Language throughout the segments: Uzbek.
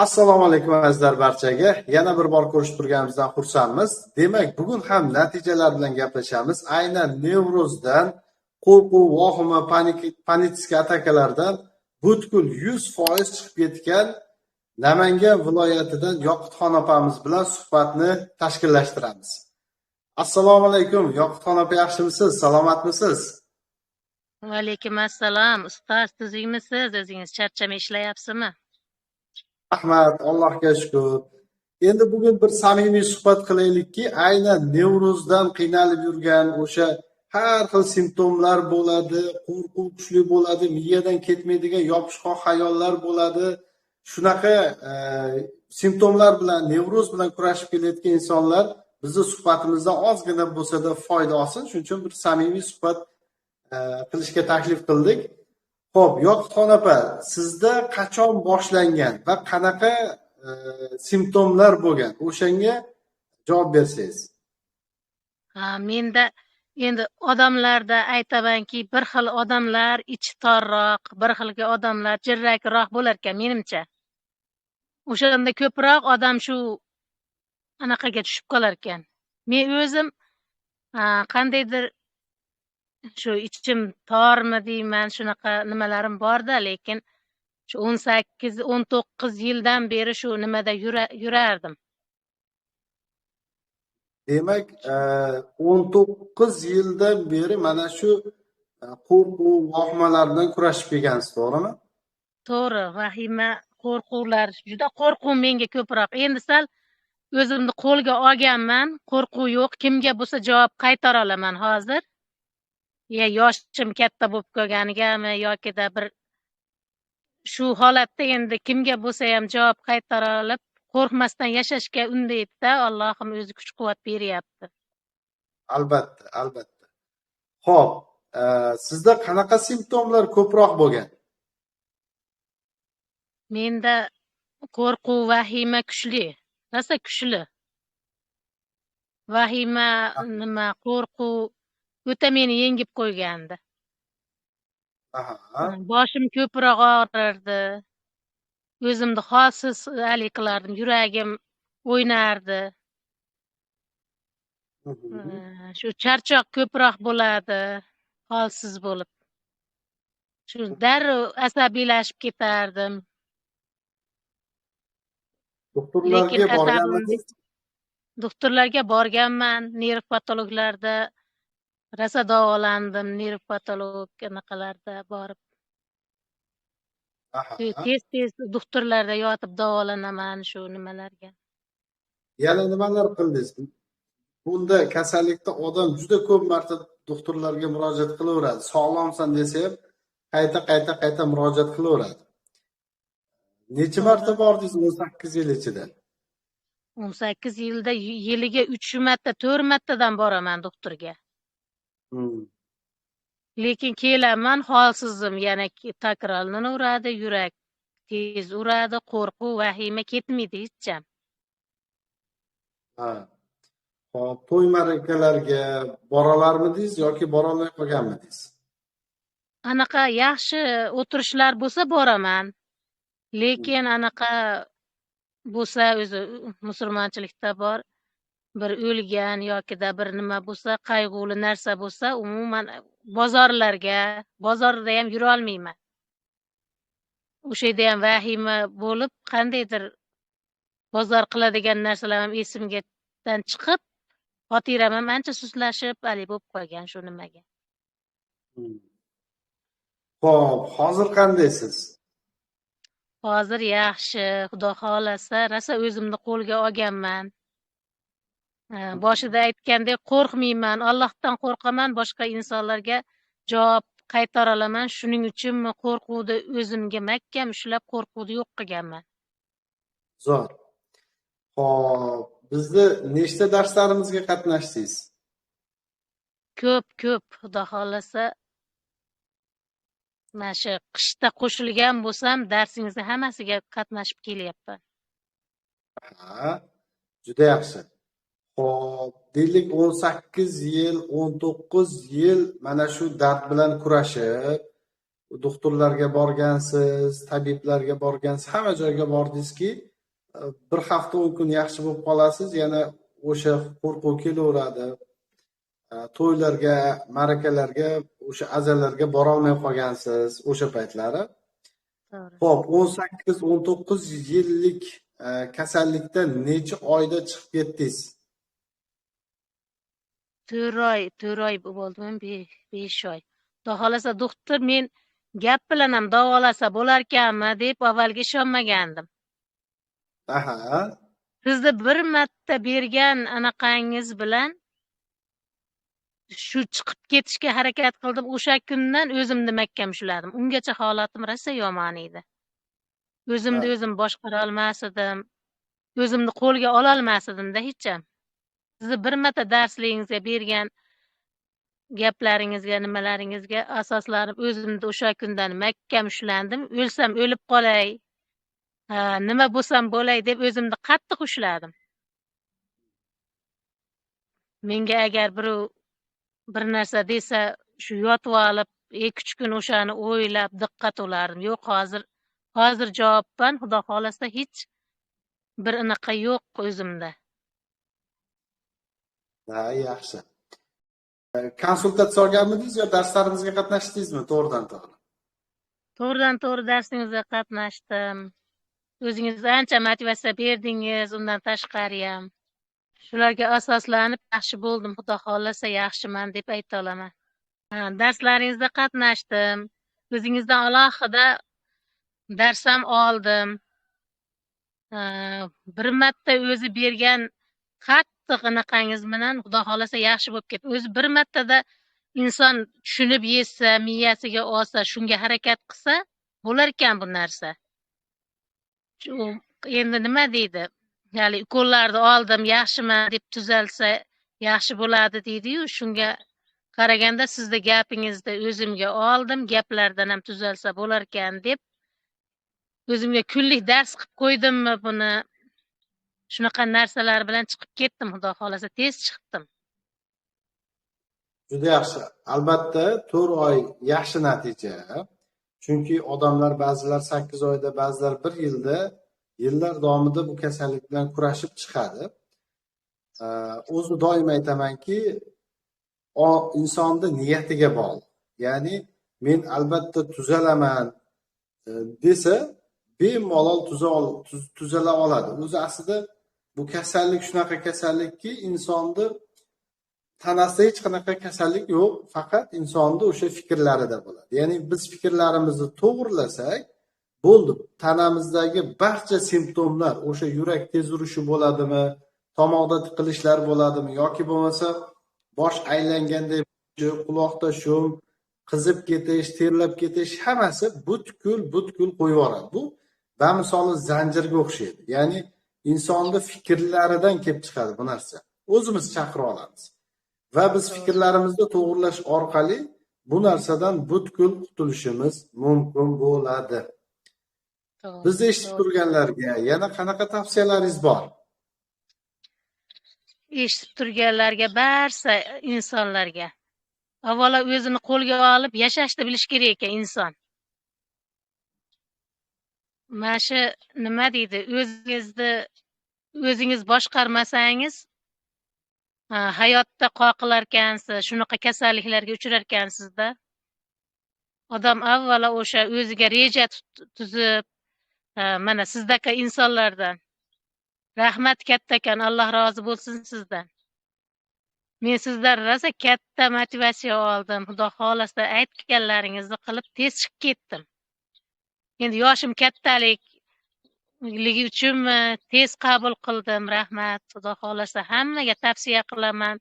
Assalomu alaykum azizlar barchaga. Yana bir bor ko'rishib turganimizdan xursandmiz. Demak, bugun ham natijalar bilan gaplashamiz. Aynan Nevrozdan, qo'rquv, vahima, panический atakalardan butkul 100% chiqib ketgan Namangan viloyatidan Yoqutxon opamiz bilan suhbatni tashkillashtiramiz. Assalomu alaykum, Yoqutxon opa, yaxshimisiz? Salomatmisiz? Va alaykum assalom. Ustoz, tuzukmisiz? O'zingiz charchamay ishlayapsizmi? Rahmat, Allohga shukr. Endi bugun bir samimiy suhbat qilaylikki, aynan Nevrozdan qiynalib yurgan o'sha har xil simptomlar bo'ladi, qo'rquv kuchli bo'ladi, miyadan ketmaydigan yopishqoq xayollar bo'ladi. Shunaqa simptomlar bilan, Nevroz bilan kurashib kelayotgan insonlar bizni suhbatimizdan ozgina bo'lsa-da foyda olsin. Shuning uchun bir samimiy suhbat qilishga taklif qildik. Xo'p, Yoqutxon opa, sizda qachon boshlangan va qanaqa simptomlar bo'lgan? O'shanga javob bersangiz. Menda endi odamlarda aytamanki, bir xil odamlar ichi torroq, bir xilga odamlar jirrakroq bo'lar ekan menimcha. O'shanda ko'proq odam shu anaqaga tushib qolar ekan. Men o'zim qandaydir shu ichim tormi deyman, shunaqa nimalarim bor-da, lekin shu 18-19 yildan beri shu nimada yurardim. Demak, 19 yildan beri mana shu qo'rquv, vahimalar bilan kurashib kelgansiz, to'g'rimi? To'g'ri, vahima, qo'rquvlar, juda qo'rquv menga ko'proq. Endi sal o'zimni qo'lga olganman, qo'rquv yo'q, kimga bo'lsa javob qaytara olaman hozir. Yoshim katta bo'lib qolganigami yoki-da bir shu holatda endi kimga bo'lsa ham javob qaytara olib, qo'rqmasdan yashashga undaydi-da, Allohim o'zi kuch-quvvat beryapti. Albatta, albatta. Xo'p, sizda qanaqa simptomlar ko'proq bo'lgan? Menda qo'rquv, vahima kuchli, rosa kuchli. Vahima nima, qo'rquv o'ta meni yengib qo'ygandi. Boshim ko'proq og'rirdi. O'zimni holsiz hali qilardim, yuragim o'ynardi. Shu charchoq ko'proq bo'ladi, holsiz bo'lib. Shu darrov asabiylashib ketardim. Doktorlarga borganmisiz? Doktorlarga borganman, nerv patologlarda rosa davolandim, nerv patolog anaqalarda borib. Tez doktorlarda yotib davolanaman shu nimalarga. Yana nimalar qildingiz? Bunda kasallikda odam juda ko'p marta doktorlarga murojaat qilaveradi. Sog'lomsan desa ham qayta murojaat qilaveradi. Necha marta bordingiz 18 yil ichida? 18 yilda yiliga 3 marta, 4 martadan boraman doktorga. Lekin kelaman, holsizim, yana takrorlanaveradi, yurak tez uradi, qo'rquv, vahima ketmaydi hech ham. Xo'p, to'y ma'rakalarga boralarmidingiz yoki bora olmay qolganmidingiz? Anaqa yaxshi o'tirishlar bo'lsa boraman. Lekin anaqa bo'lsa, o'zi musulmonchilikda bor, bir o'lgan yoki-da bir nima bo'lsa, qayg'uli narsa bo'lsa, umuman bozorda ham yura olmayman. O'sha yerda ham vahima bo'lib, qandaydir bozor qiladigan narsalar ham esimdan chiqib, xotiram ham ancha suslashib, hali bo'lib qolgan shu nimaga. Xo'p, hozir qandaysiz? Hozir yaxshi, Xudo xolasa, rosa o'zimni qo'lga olganman. Boshida aytgandek qo'rqmayman, Allohdan qo'rqaman, boshqa insonlarga javob qaytara olaman. Shuning uchunmi qo'rquvni o'zimga mahkam ushlab, qo'rquvni yo'q qilganman. Zo'r. Xo'p, bizni nechta darslarimizga qatnashdingiz? Ko'p, Xudo xolasa. Mana shu qishda qo'shilgan bo'lsam, darsingizni hammasiga qatnashib kelyapman. Juda yaxshi. Xo'p, deylik 18 yil, 19 yil mana shu dard bilan kurashib, doktorlarga borgansiz, tabiblarga borgansiz, hamma joyga bordingizki, bir hafta 10 kun yaxshi bo'lib qolasiz, yana o'sha qo'rquv kelaveradi. To'ylarga, ma'rakalarga, o'sha azalarga borolmay qolgansiz o'sha paytlari. To'g'ri. Xo'p, 18-19 yillik kasallikdan necha oyda chiqib ketdingiz? 4 oy bo'ldi, 5 oy. Xudo xolasa doktor men gap bilan ham davolasa bo'larkanmi deb avvalgi ishonmagandim. Aha, Sizni bir marta bergan anaqangiz bilan shu chiqib ketishga harakat qildim. O'sha kundan o'zimni mahkam ushladim. Ungacha holatim rosa yomon edi. O'zimni o'zim boshqara olmas edim. O'zimni qo'lga ola olmas edimda hech ham. Sizni bir marta darsligingizga bergan gaplaringizga, nimalaringizga asoslanib o'zimni o'sha kundan mahkam ushlandim. O'lsam o'lib qolay, nima bo'lsam bo'lay deb o'zimni qattiq ushladim. Menga agar birov bir narsa desa, shu yotib olib, 2-3 kun o'shani o'ylab diqqat olardim. Yo'q, hozir javobban, xudo xolasa hech bir anaqa yo'q o'zimda. ha, yaxshi. Konsultatsiya olganmidingiz yo darslarimizga qatnashdingizmi to'g'ridan-to'g'ri? To'g'ridan-to'g'ri darsingizda qatnashdim. O'zingiz ancha motivatsiya berdingiz, undan tashqari ham. Shularga asoslanib yaxshi bo'ldim, xudo xolasa yaxshiman deb ayta olaman. Darslaringizda qatnashdim. O'zingizdan alohida dars ham oldim. Bir marta o'zi bergan qattiq anaqangiz bilan xudo xolasa yaxshi bo'lib ketdi. O'zi bir martada inson tushunib yesa, miyasiga olsa, shunga harakat qilsa, bo'lar ekan bu narsa. Endi nima deydi? Ya'ni ukollarni oldim, yaxshiman deb tuzalsa yaxshi bo'ladi deydi-yu, shunga qaraganda sizning gapingizda o'zimga oldim, gaplardan ham tuzalsa bo'lar ekan deb o'zimga kunlik dars qilib qo'ydimmi buni? Shunaqa narsalar bilan chiqib ketdim, xudo xolasa tez chiqdim. Juda yaxshi. Albatta 4 oy yaxshi natija. Chunki odamlar ba'zilar 8 oyda, ba'zilar 1 yilda, yillar davomida bu kasallik bilan kurashib chiqadi. O'zi doim aytamanki, insonni niyatiga bog'liq. Ya'ni men albatta tuzalaman desa, bemalol tuzala oladi. O'zi aslida bu kasallik shunaqa kasallikki, insonni tanasida hech qanaqa kasallik yo'q, faqat insonni o'sha fikrlarida bo'ladi. Ya'ni biz fikrlarimizni to'g'rilasak, bo'ldi. Tanamizdagi barcha simptomlar, o'sha yurak tez urishi bo'ladimi, tomoqda tiqilishlar bo'ladimi yoki bo'lmasa bosh aylanganday, quloqda shum, qizib ketish, terlab ketish, hammasi butkul qo'yib yuboradi. Bu bamisoli zanjirga o'xshaydi. Ya'ni insonni fikrlaridan kelib chiqadi bu narsa. O'zimiz chaqira olamiz. Va biz fikrlarimizni to'g'rilash orqali bu narsadan butkul qutulishimiz mumkin bo'ladi. Bizni eshitib turganlarga yana qanaqa tavsiyalaringiz bor? Eshitib turganlarga, barcha insonlarga avvalo o'zini qo'lga olib yashashni bilish kerak ekan inson. Mana shu nima deydi, o'zingiz boshqarmasangiz hayotda qoqilarkansiz, shunaqa kasalliklarga uchrarkansizda. Odam avvalo o'sha o'ziga reja tuzib, mana sizdaka insonlardan rahmat kattakan, Alloh rozi bo'lsin sizdan. Men sizdan rosa katta motivatsiya oldim. Xudo xolasa aytganlaringizni qilib tez chiqib ketdim. Endi yoshim kattaligi uchunmi tez qabul qildim. Rahmat. Xudo xolasa hammaga tavsiya qilaman.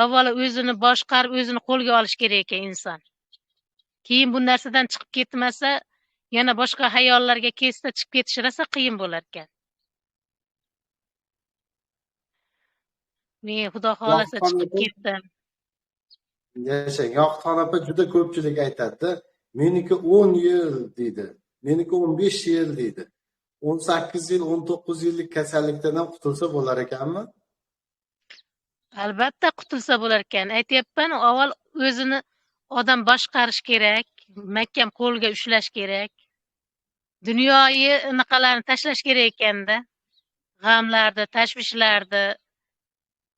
Avvalo o'zini boshqarib, o'zini qo'lga olish kerak ekan inson. Keyin bu narsadan chiqib ketmasa, yana boshqa hayollarga kesda chiqib ketish rosa qiyin bo'lar ekan. Men xudo xolasa chiqib ketdim. Yashang. Yoqutxon opa juda ko'pchilik aytadi, meniki 10 yil deydi, meniki 15 yil deydi. 18 yil, 19 yillik kasallikdan ham qutulsa bo'lar ekanmi? Albatta qutulsa bo'lar ekan. Aytyapman, avval o'zini odam boshqarish kerak. mahkam qo'lga ushlash kerak. Dunyoyi anaqalarni tashlash kerak ekanda. G'amlarni, tashvishlarni,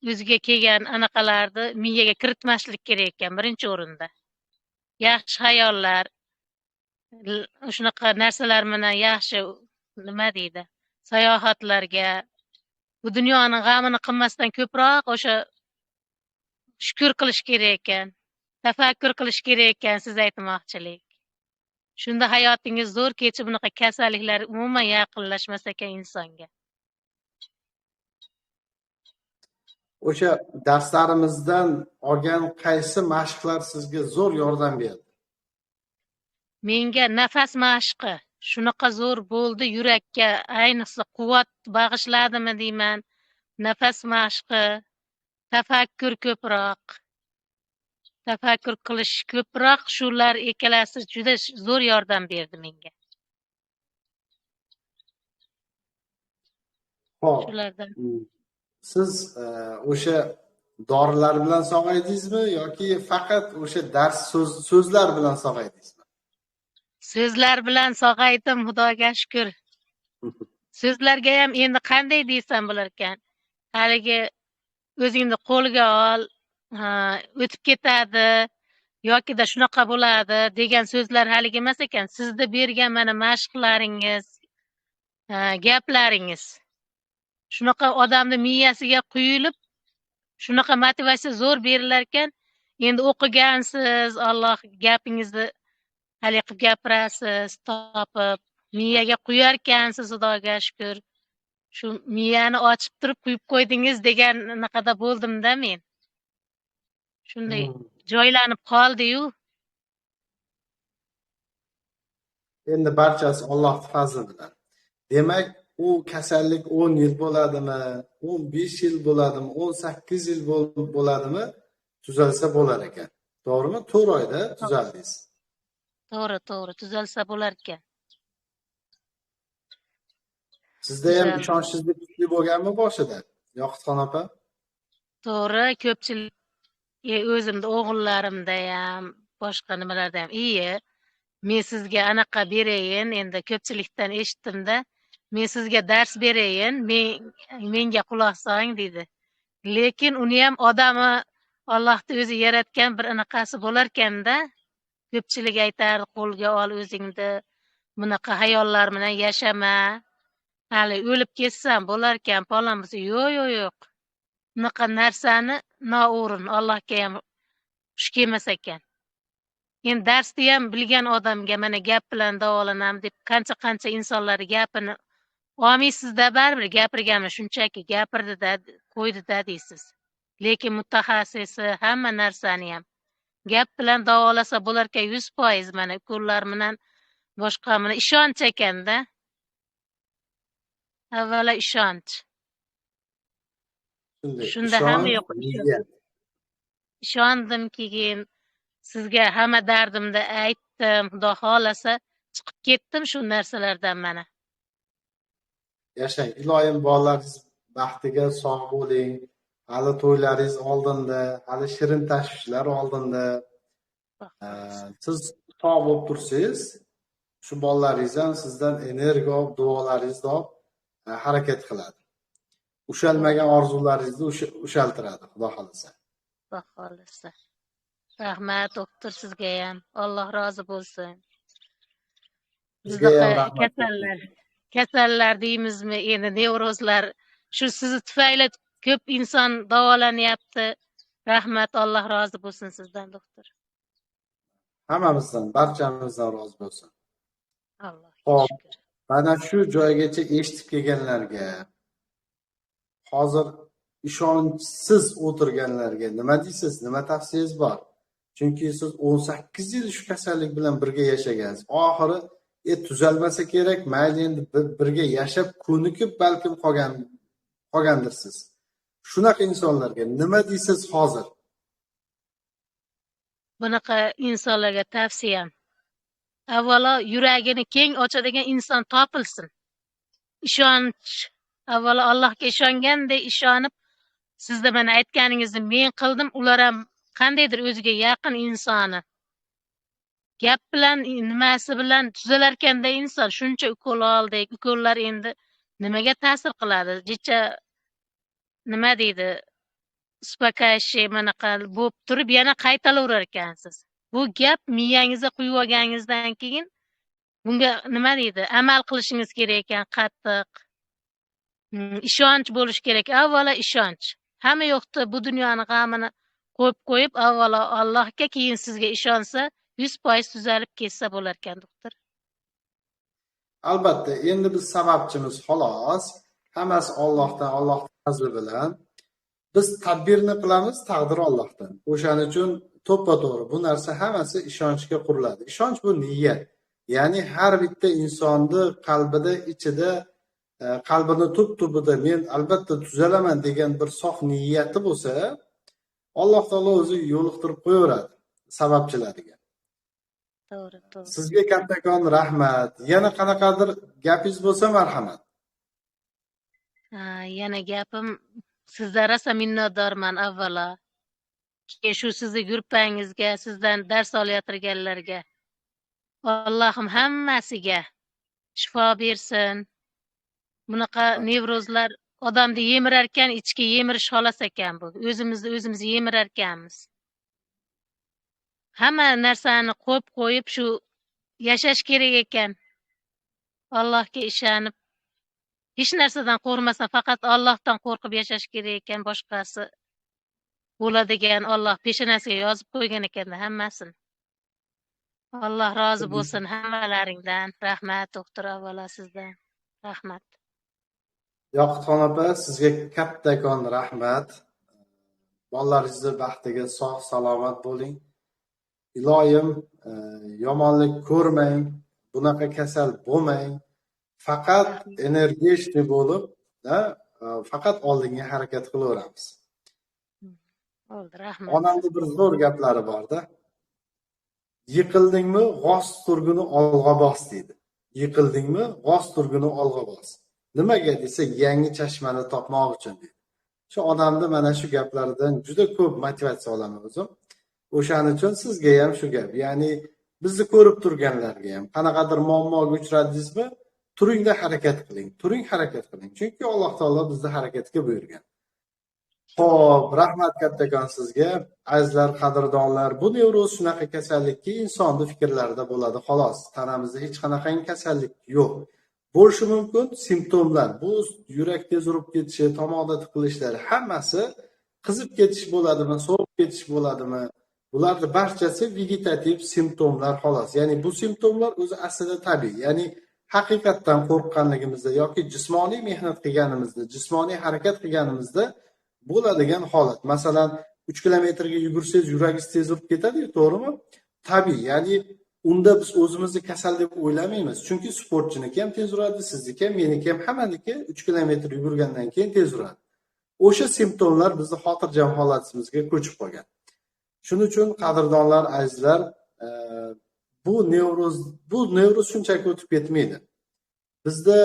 o'ziga kelgan anaqalarni miyaga kiritmaslik kerak ekan birinchi o'rinda. Yaxshi xayollar, shunaqa narsalar bilan yaxshi nima deydi, sayohatlarga, bu dunyoning g'amini qilmasdan ko'proq o'sha shukr qilish kerak ekan, tafakkur qilish kerak ekan siz aytmoqchilik. Shunda hayotingiz zo'r kechib bunaqa kasalliklar umuman yaqinlashmas ekan insonga. O'sha darslarimizdan olgan qaysi mashqlar sizga zo'r yordam berdi? Menga nafas mashqi shunaqa zo'r bo'ldi, yurakka ayniqsa quvvat bag'ishladimi deyman. Nafas mashqi, tafakkur ko'proq, tafakkur qilish ko'proq, shular ikkalasi juda zo'r yordam berdi menga. Xo'p, Shulardan. siz o'sha dorilar bilan sog'aydingizmi yoki faqat o'sha dars so'zlar bilan sog'aydingizmi? So'zlar bilan sog'aydim, Xudoga shukr. So'zlarga ham endi qanday deysam bo'larkan? Haligi o'zingni qo'lga ol, o'tib ketadi yokida shunaqa bo'ladi degan so'zlar haligi emas ekan. Sizni bergan mana mashqlaringiz, gaplaringiz shunaqa odamni miyasiga quyilib, shunaqa motivatsiya zo'r berilar ekan. Endi o'qigansiz, Alloh gapingizni hali qilib gapirasiz, topib, miyaga quyarkansiz, Xudoga shukr. Shu miyani ochib turib quyib qo'ydingiz degan naqada bo'ldimda men. Shunday joylanib qoldi-yu. Endi barchasi Allohning fazli bilan. Demak, u kasallik 10 yil bo'ladimi, 15 yil bo'ladimi, 18 yil bo'ladimi, tuzalsa bo'lar ekan. To'g'rimi? 4 oyda tuzaldingiz. To'g'ri, tuzalsa bo'lar ekan. Sizda ham ishonchsizlik kuchli bo'lganmi boshida, Yoqutxon opa? To'g'ri, ko'pchilik o'zimda o'g'illarimda ham, boshqa nimalarda ham, men sizga anaqa berayin, endi ko'pchilikdan eshitdim-da, men sizga dars berayin, menga quloq soling deydi. Lekin uni ham odami Allohning o'zi yaratgan bir anaqasi bo'lar ekanda, ko'pchilik aytar, qo'lga ol o'zingni, bunaqa hayollar bilan yashama. Hali o'lib ketsam bo'lar ekan, palon bo'lsa, yo'q. Bunaqa narsani noo'rin, Allohga ham xush kelmas ekan. Endi darsda ham bilgan odamga mana gap bilan davolanam deb qancha insonlar gapini olmaysizda, baribir gapirganmi shunchaki gapirdi-da, qo'ydi-da deysiz. Lekin mutaxassisi hamma narsani ham gap bilan davolasa bo'lar ekan 100%, mana ukollar bilan boshqa mana ishonch ekanda. Avvalo ishonch. Shunda hamma yo'q. Ishondim, keyin sizga hamma dardimni aytdim, Xudo xolasa chiqib ketdim shu narsalardan mana. Yashang, iloyim bolalaringiz baxtiga sog' bo'ling. Hali to'ylaringiz oldinda, hali shirin tashvishlar oldinda. Siz sog' bo'lib tursangiz, shu bolalaringiz ham sizdan energiya olib, duolaringizni olib harakat qiladi. Ushalmagan orzularingizni ushaltiradi, Xudo xolasa. Xudo xolasa. Rahmat doktor, sizga ham. Alloh rozi bo'lsin. Sizga ham rahmat. Kasallar deymizmi, endi nevrozlar shu siz tufayli ko'p inson davolanyapti. Rahmat, Alloh rozi bo'lsin sizdan doktor. Hammamizdan, barchamizdan rozi bo'lsin. Allohga shukr. Mana shu joygacha eshitib kelganlarga, hozir ishonchsiz o'tirganlarga nima deysiz? Nima tavsiyangiz bor? Chunki siz 18 yil shu kasallik bilan birga yashagansiz. Oxiri tuzalmasa kerak, mayli endi birga yashab ko'nikib balkim qolgandirsiz. Shunaqa insonlarga nima deysiz hozir? Bunaqa insonlarga tavsiyam, avvalo yuragini keng ochadigan inson topilsin. Ishonch, avvalo Allohga ishonganday ishonib, sizda mana aytganingizni men qildim, ular ham qandaydir o'ziga yaqin insoni gap bilan nimasi bilan tuzalarkanda inson shuncha ukol oldik, ukollar endi nimaga ta'sir qiladi? Jicha nima deydi? Uspokayshi manaqa bo'lib turib yana qaytalaverar ekansiz. Bu gap miyangizga quyib olganingizdan keyin bunga nima deydi? Amal qilishingiz kerak ekan qattiq. Ishonch bo'lishi kerak. Avvalo ishonch. Hamma yo'qda bu dunyoni g'amini qo'yib, avvalo Allohga, keyin sizga ishonsa, 100% tuzalib ketsa bo'lar ekan, doktor. Albatta, endi biz sababchimiz xolos. Hammasi Allohning fazli bilan. Biz tadbirni qilamiz, taqdir Allohdan. O'shaning uchun to'ppa-to'g'ri bu narsa hammasi ishonchga quriladi. Ishonch bu niyat. Ya'ni har bitta insonni qalbida, ichida, qalbini tub-tubida men albatta tuzalaman degan bir sof niyati bo'lsa, Alloh taolo o'zi yo'liqtirib qo'yaveradi sababchilariga. To'g'ri. Sizga kattakon rahmat. Yana qanaqadir gapingiz bo'lsa marhamat. Yana gapim, sizdan rosa minnatdorman avvalo. Keyin shu sizni gruppangizga, sizdan dars olayotganlarga Allohim hammasiga shifo bersin. Bunaqa nevrozlar odamni yemirar ekan, ichki yemirish xolos ekan bu. O'zimiz yemirar ekanmiz. Hamma narsani qo'yib shu yashash kerak ekan. Allohga ishonib, hech narsadan qo'rqmasdan, faqat Allohdan qo'rqib yashash kerak ekan. Boshqasi bo'ladigan Alloh peshonasiga yozib qo'ygan ekan hammasini. Alloh rozi bo'lsin hammalaringdan. Rahmat doktor, avvalo sizdan. Rahmat. Yoqutxon opa, sizga kattakon rahmat. Bolalaringizni baxtiga sog' salomat bo'ling. Iloyim, yomonlik ko'rmang, bunaqa kasal bo'lmang. Faqat energiya bo'lib, faqat oldinga harakat qilaveramiz. Bo'ldi, rahmat. Onamda bir zo'r gaplari bor-da. Yiqildingmi, g'oz turguni olg'a bos deydi. Yiqildingmi, g'oz turguni olg'a bos. Nimaga desa, yangi chashmani topmoq uchun deydi. Shu odamni mana shu gaplaridan juda ko'p motivatsiya olaman o'zim. O'shaning uchun sizga ham shu gap. Ya'ni bizni ko'rib turganlarga ham qanaqadir muammoga uchradingizmi, turingda harakat qiling. Turing, harakat qiling. Chunki Alloh taolo bizni harakatga buyurgan. Xo'p, rahmat kattakon sizga. Azizlar, qadrdonlar, bu nevroz shunaqa kasallikki insonning fikrlarida bo'ladi xolos. Tanamizda hech qanaqangi kasallik yo'q. Bo'lishi mumkin simptomlar. Bu yurak tez urib ketishi, tomoqda tiqilishlar hammasi qizib ketish bo'ladimi, sovib ketish bo'ladimi? Bularning barchasi vegetativ simptomlar xolos. Ya'ni bu simptomlar o'zi aslida tabiiy. Ya'ni haqiqatdan qo'rqqanligimizda yoki jismoniy mehnat qilganimizda, jismoniy harakat qilganimizda bo'ladigan holat. Masalan, 3 kilometrga yugursangiz yuragingiz tez urib ketadi-ku, to'g'rimi? Tabiiy. Ya'ni unda biz o'zimizni kasal deb o'ylamaymiz. Chunki sportchiniki ham tez uradi, sizniki ham, meniki ham, hammaniki 3 kilometr yugurgandan keyin tez uradi. O'sha simptomlar bizni xotirjam holatimizga ko'chib qolgan. Shuning uchun qadrdonlar, azizlar, bu nevroz shunchaki o'tib ketmaydi. Bizda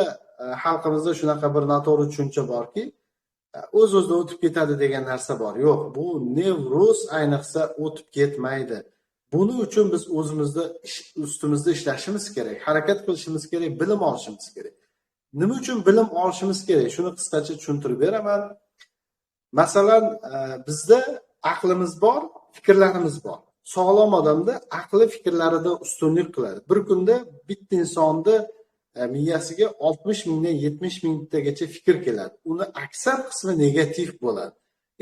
xalqimizda shunaqa bir noto'g'ri tushuncha borki, o'z-o'zidan o'tib ketadi degan narsa bor. Yo'q, bu nevroz ayniqsa o'tib ketmaydi. Buning uchun biz o'zimizda ustimizda ishlashimiz kerak, harakat qilishimiz kerak, bilim olishimiz kerak. Nima uchun bilim olishimiz kerak? Shuni qisqacha tushuntirib beraman. Masalan, bizda aqlimiz bor, fikrlarimiz bor. Sog'lom odamda aqli fikrlarida ustunlik qiladi. Bir kunda bitta insonni miyasiga 60 mingdan 70 mingtagacha fikr keladi. Uni aksar qismi negativ bo'ladi.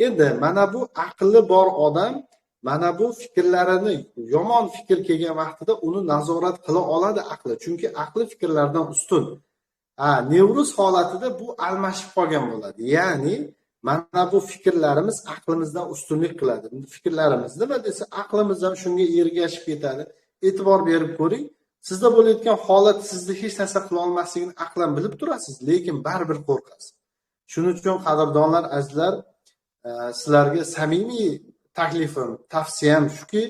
Endi mana bu aqli bor odam mana bu fikrlarini, yomon fikr kelgan vaqtida uni nazorat qila oladi aqli. Chunki aqli fikrlardan ustun. Nevroz holatida bu almashib qolgan bo'ladi. Ya'ni mana bu fikrlarimiz aqlimizdan ustunlik qiladi. Fikrlarimiz nima desa, aqlimiz ham shunga ergashib ketadi. E'tibor berib ko'ring. Sizda bo'layotgan holat sizni hech narsa qila olmasligini aqlan bilib turasiz, lekin baribir qo'rqasiz. Shuning uchun qadrdonlar, azizlar, sizlarga samimiy taklifim, tavsiyam shuki,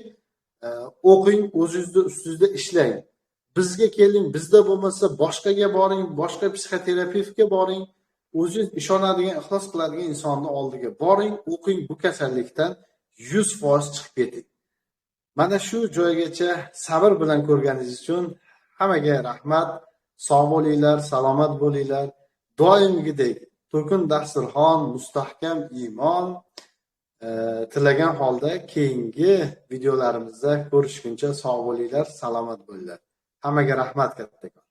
o'qing, o'zingizda ustingizda ishlang. Bizga keling, bizda bo'lmasa boshqaga boring, boshqa psixoterapevtga boring. O'zingiz ishonadigan, ixlos qiladigan insonni oldiga boring, o'qing, bu kasallikdan 100% chiqib keting. Mana shu joygacha sabr bilan ko'rganingiz uchun hammaga rahmat. Sog' bo'linglar, salomat bo'linglar. Doimgidek to'kin dasturxon, mustahkam iymon tilagan holda keyingi videolarimizda ko'rishguncha sog' bo'linglar, salomat bo'linglar. Hammaga rahmat kattakon.